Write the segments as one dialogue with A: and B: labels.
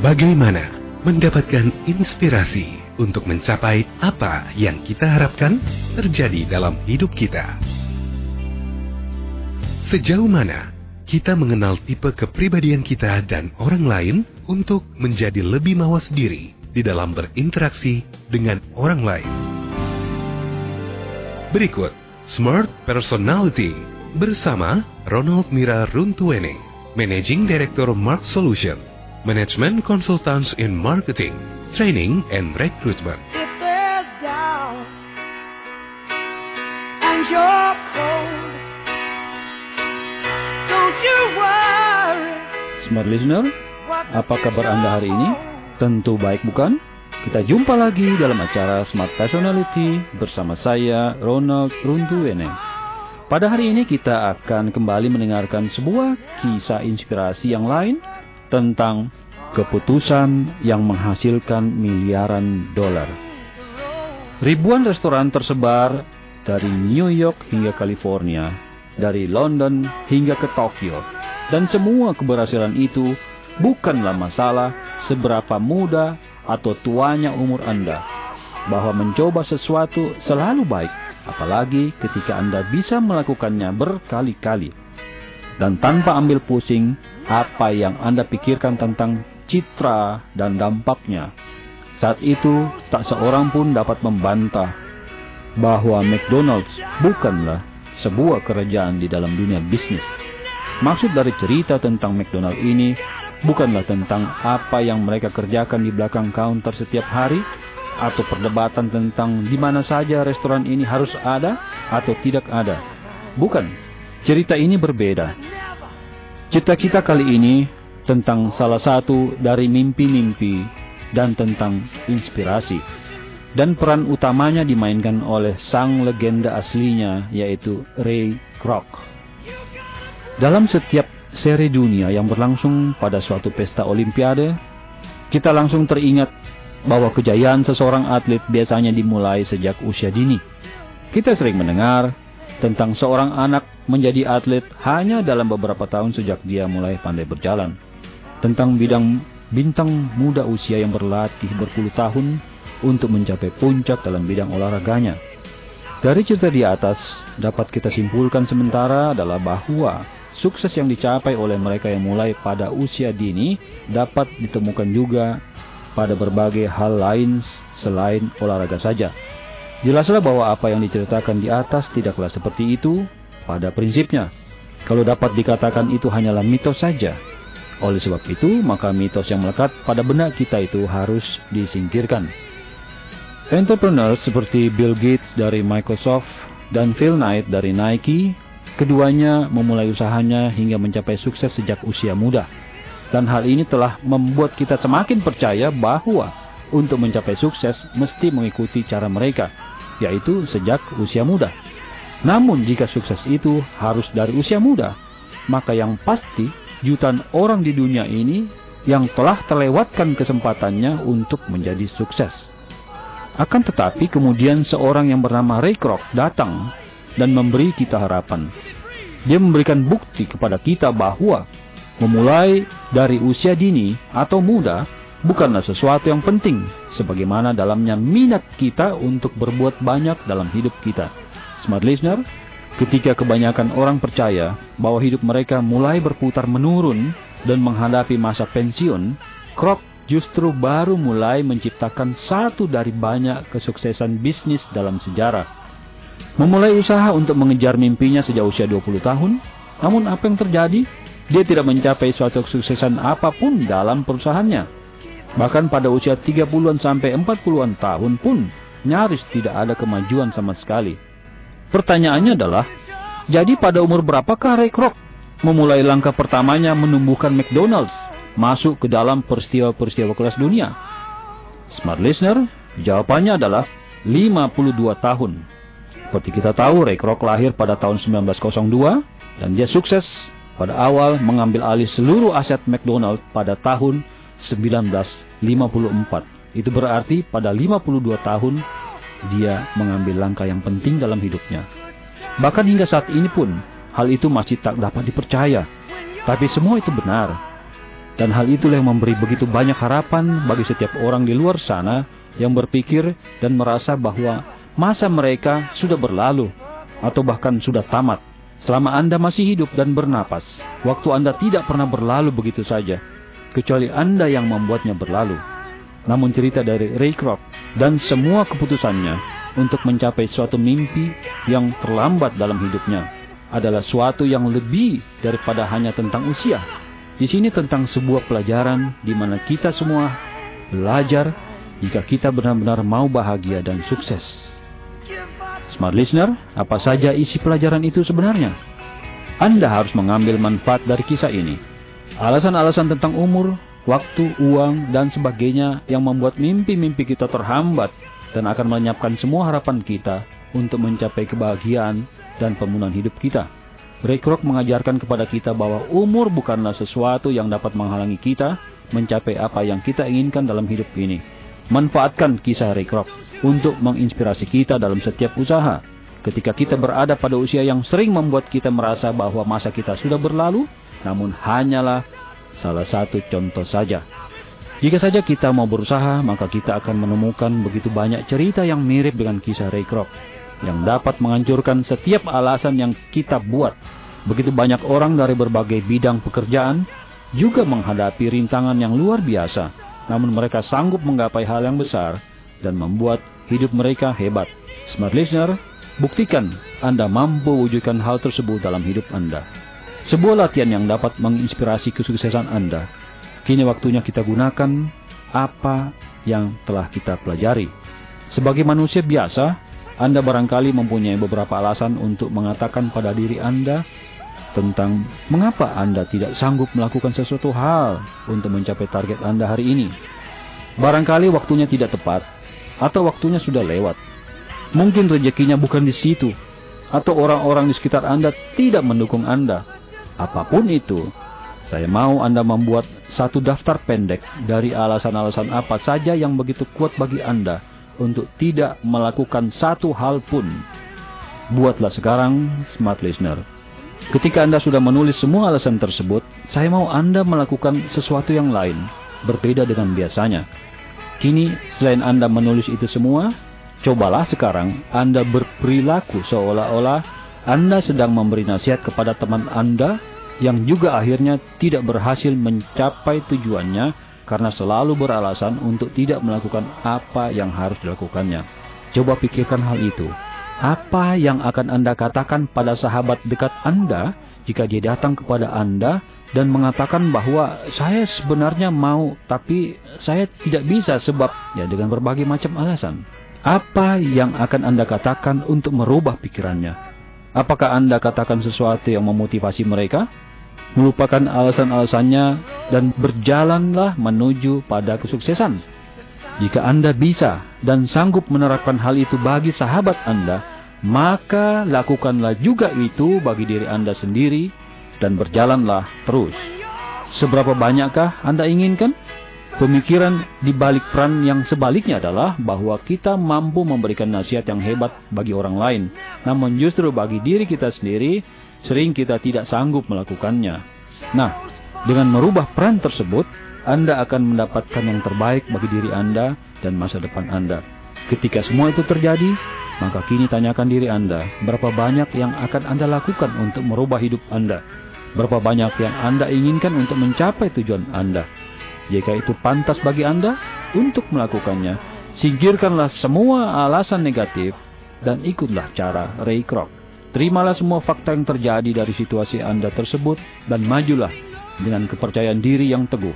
A: Bagaimana mendapatkan inspirasi untuk mencapai apa yang kita harapkan terjadi dalam hidup kita? Sejauh mana kita mengenal tipe kepribadian kita dan orang lain untuk menjadi lebih mawas diri di dalam berinteraksi dengan orang lain? Berikut Smart Personality bersama Ronald Mira Runtuwene, Managing Director Mark Solution, Management Consultants in Marketing, Training and Recruitment.
B: If there's doubt and you're cold, don't you worry.
C: Smart listener, apa kabar Anda hari ini? Tentu baik bukan? Kita jumpa lagi dalam acara Smart Personality bersama saya, Ronald Runtuwene. Pada hari ini kita akan kembali mendengarkan sebuah kisah inspirasi yang lain tentang keputusan yang menghasilkan miliaran dolar. Ribuan restoran tersebar dari New York hingga California, dari London hingga ke Tokyo, dan semua keberhasilan itu bukanlah masalah seberapa muda atau tuanya umur Anda, bahwa mencoba sesuatu selalu baik, apalagi ketika Anda bisa melakukannya berkali-kali, dan tanpa ambil pusing apa yang Anda pikirkan tentang citra dan dampaknya. Saat itu, tak seorang pun dapat membantah bahwa McDonald's bukanlah sebuah kerajaan di dalam dunia bisnis. Maksud dari cerita tentang McDonald's ini bukanlah tentang apa yang mereka kerjakan di belakang counter setiap hari, atau perdebatan tentang di mana saja restoran ini harus ada atau tidak ada. Bukan, cerita ini berbeda. Cerita kita kali ini tentang salah satu dari mimpi-mimpi dan tentang inspirasi. Dan peran utamanya dimainkan oleh sang legenda aslinya, yaitu Ray Kroc. Dalam setiap seri dunia yang berlangsung pada suatu pesta olimpiade, kita langsung teringat bahwa kejayaan seseorang atlet biasanya dimulai sejak usia dini. Kita sering mendengar tentang seorang anak menjadi atlet hanya dalam beberapa tahun sejak dia mulai pandai berjalan. Tentang bintang muda usia yang berlatih berpuluh tahun untuk mencapai puncak dalam bidang olahraganya. Dari cerita di atas, dapat kita simpulkan sementara adalah bahwa sukses yang dicapai oleh mereka yang mulai pada usia dini dapat ditemukan juga pada berbagai hal lain selain olahraga saja. Jelaslah bahwa apa yang diceritakan di atas tidaklah seperti itu pada prinsipnya. Kalau dapat dikatakan itu hanyalah mitos saja. Oleh sebab itu, maka mitos yang melekat pada benak kita itu harus disingkirkan. Entrepreneur seperti Bill Gates dari Microsoft dan Phil Knight dari Nike, keduanya memulai usahanya hingga mencapai sukses sejak usia muda. Dan hal ini telah membuat kita semakin percaya bahwa untuk mencapai sukses mesti mengikuti cara mereka, yaitu sejak usia muda. Namun jika sukses itu harus dari usia muda, maka yang pasti jutaan orang di dunia ini yang telah terlewatkan kesempatannya untuk menjadi sukses. Akan tetapi kemudian seorang yang bernama Ray Kroc datang dan memberi kita harapan. Dia memberikan bukti kepada kita bahwa memulai dari usia dini atau muda bukanlah sesuatu yang penting, sebagaimana dalamnya minat kita untuk berbuat banyak dalam hidup kita. Smart listener, ketika kebanyakan orang percaya bahwa hidup mereka mulai berputar menurun dan menghadapi masa pensiun, Kroc justru baru mulai menciptakan satu dari banyak kesuksesan bisnis dalam sejarah. Memulai usaha untuk mengejar mimpinya sejak usia 20 tahun, namun apa yang terjadi? Dia tidak mencapai suatu kesuksesan apapun dalam perusahaannya. Bahkan pada usia 30-an sampai 40-an tahun pun nyaris tidak ada kemajuan sama sekali. Pertanyaannya adalah, jadi pada umur berapakah Ray Kroc memulai langkah pertamanya menumbuhkan McDonald's masuk ke dalam peristiwa-peristiwa kelas dunia? Smart listener, jawabannya adalah 52 tahun. Seperti kita tahu, Ray Kroc lahir pada tahun 1902 dan dia sukses pada awal mengambil alih seluruh aset McDonald's pada tahun 1954. Itu berarti pada 52 tahun dia mengambil langkah yang penting dalam hidupnya. Bahkan hingga saat ini pun hal itu masih tak dapat dipercaya. Tapi semua itu benar. Dan hal itulah yang memberi begitu banyak harapan bagi setiap orang di luar sana yang berpikir dan merasa bahwa masa mereka sudah berlalu atau bahkan sudah tamat. Selama Anda masih hidup dan bernapas, waktu Anda tidak pernah berlalu begitu saja, kecuali Anda yang membuatnya berlalu. Namun cerita dari Ray Kroc dan semua keputusannya untuk mencapai suatu mimpi yang terlambat dalam hidupnya adalah suatu yang lebih daripada hanya tentang usia. Di sini tentang sebuah pelajaran di mana kita semua belajar jika kita benar-benar mau bahagia dan sukses. Smart listener, apa saja isi pelajaran itu sebenarnya? Anda harus mengambil manfaat dari kisah ini. Alasan-alasan tentang umur, waktu, uang, dan sebagainya yang membuat mimpi-mimpi kita terhambat dan akan melenyapkan semua harapan kita untuk mencapai kebahagiaan dan pemenuhan hidup kita. Ray Kroc mengajarkan kepada kita bahwa umur bukanlah sesuatu yang dapat menghalangi kita mencapai apa yang kita inginkan dalam hidup ini. Manfaatkan kisah Ray Kroc untuk menginspirasi kita dalam setiap usaha. Ketika kita berada pada usia yang sering membuat kita merasa bahwa masa kita sudah berlalu, namun hanyalah salah satu contoh saja. Jika saja kita mau berusaha, maka kita akan menemukan begitu banyak cerita yang mirip dengan kisah Ray Kroc, yang dapat menghancurkan setiap alasan yang kita buat. Begitu banyak orang dari berbagai bidang pekerjaan juga menghadapi rintangan yang luar biasa, namun mereka sanggup menggapai hal yang besar dan membuat hidup mereka hebat. Smart listener, buktikan Anda mampu wujudkan hal tersebut dalam hidup Anda. Sebuah latihan yang dapat menginspirasi kesuksesan Anda. Kini waktunya kita gunakan apa yang telah kita pelajari. Sebagai manusia biasa, Anda barangkali mempunyai beberapa alasan untuk mengatakan pada diri Anda tentang mengapa Anda tidak sanggup melakukan sesuatu hal untuk mencapai target Anda hari ini. Barangkali waktunya tidak tepat, atau waktunya sudah lewat. Mungkin rezekinya bukan di situ, atau orang-orang di sekitar Anda tidak mendukung Anda. Apapun itu, saya mau Anda membuat satu daftar pendek dari alasan-alasan apa saja yang begitu kuat bagi Anda untuk tidak melakukan satu hal pun. Buatlah sekarang, smart listener. Ketika Anda sudah menulis semua alasan tersebut, saya mau Anda melakukan sesuatu yang lain, berbeda dengan biasanya. Kini, selain Anda menulis itu semua, cobalah sekarang Anda berperilaku seolah-olah Anda sedang memberi nasihat kepada teman Anda yang juga akhirnya tidak berhasil mencapai tujuannya karena selalu beralasan untuk tidak melakukan apa yang harus dilakukannya. Coba pikirkan hal itu. Apa yang akan Anda katakan pada sahabat dekat Anda jika dia datang kepada Anda dan mengatakan bahwa saya sebenarnya mau, tapi saya tidak bisa sebab dengan berbagai macam alasan. Apa yang akan Anda katakan untuk merubah pikirannya? Apakah Anda katakan sesuatu yang memotivasi mereka? Melupakan alasan-alasannya dan berjalanlah menuju pada kesuksesan. Jika Anda bisa dan sanggup menerapkan hal itu bagi sahabat Anda, maka lakukanlah juga itu bagi diri Anda sendiri dan berjalanlah terus. Seberapa banyakkah Anda inginkan? Pemikiran di balik peran yang sebaliknya adalah bahwa kita mampu memberikan nasihat yang hebat bagi orang lain, namun justru bagi diri kita sendiri, sering kita tidak sanggup melakukannya. Nah, dengan merubah peran tersebut, Anda akan mendapatkan yang terbaik bagi diri Anda dan masa depan Anda. Ketika semua itu terjadi, maka kini tanyakan diri Anda, berapa banyak yang akan Anda lakukan untuk merubah hidup Anda? Berapa banyak yang Anda inginkan untuk mencapai tujuan Anda? Jika itu pantas bagi Anda untuk melakukannya, singkirkanlah semua alasan negatif dan ikutlah cara Ray Kroc. Terimalah semua fakta yang terjadi dari situasi Anda tersebut dan majulah dengan kepercayaan diri yang teguh.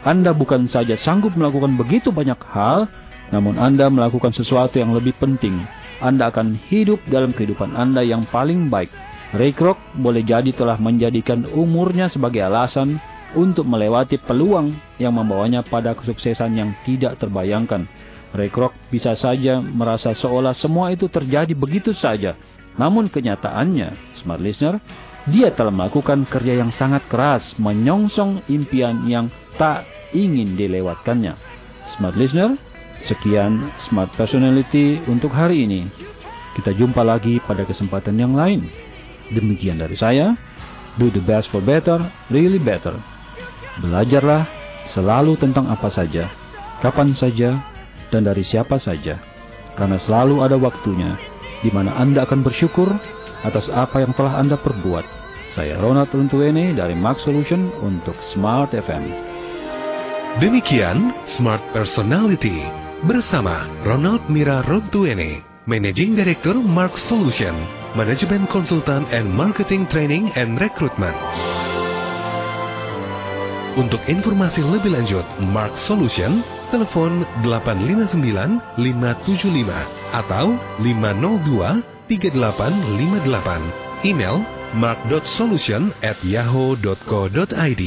C: Anda bukan saja sanggup melakukan begitu banyak hal, namun Anda melakukan sesuatu yang lebih penting. Anda akan hidup dalam kehidupan Anda yang paling baik. Ray Kroc boleh jadi telah menjadikan umurnya sebagai alasan untuk melewati peluang yang membawanya pada kesuksesan yang tidak terbayangkan. Ray Kroc bisa saja merasa seolah semua itu terjadi begitu saja. Namun kenyataannya, smart listener, dia telah melakukan kerja yang sangat keras, menyongsong impian yang tak ingin dilewatkannya. Smart listener, sekian Smart Personality untuk hari ini. Kita jumpa lagi pada kesempatan yang lain. Demikian dari saya, do the best for better, really better. Belajarlah selalu tentang apa saja, kapan saja, dan dari siapa saja. Karena selalu ada waktunya di mana Anda akan bersyukur atas apa yang telah Anda perbuat. Saya Ronald Runtuwene dari Mark Solution untuk Smart FM.
A: Demikian Smart Personality bersama Ronald Mira Runtuwene, Managing Director Mark Solution, Manajemen Konsultan and Marketing Training and Recruitment. Untuk informasi lebih lanjut Mark Solution, telepon 859-575 atau 502-3858. Email mark.solution@yahoo.co.id.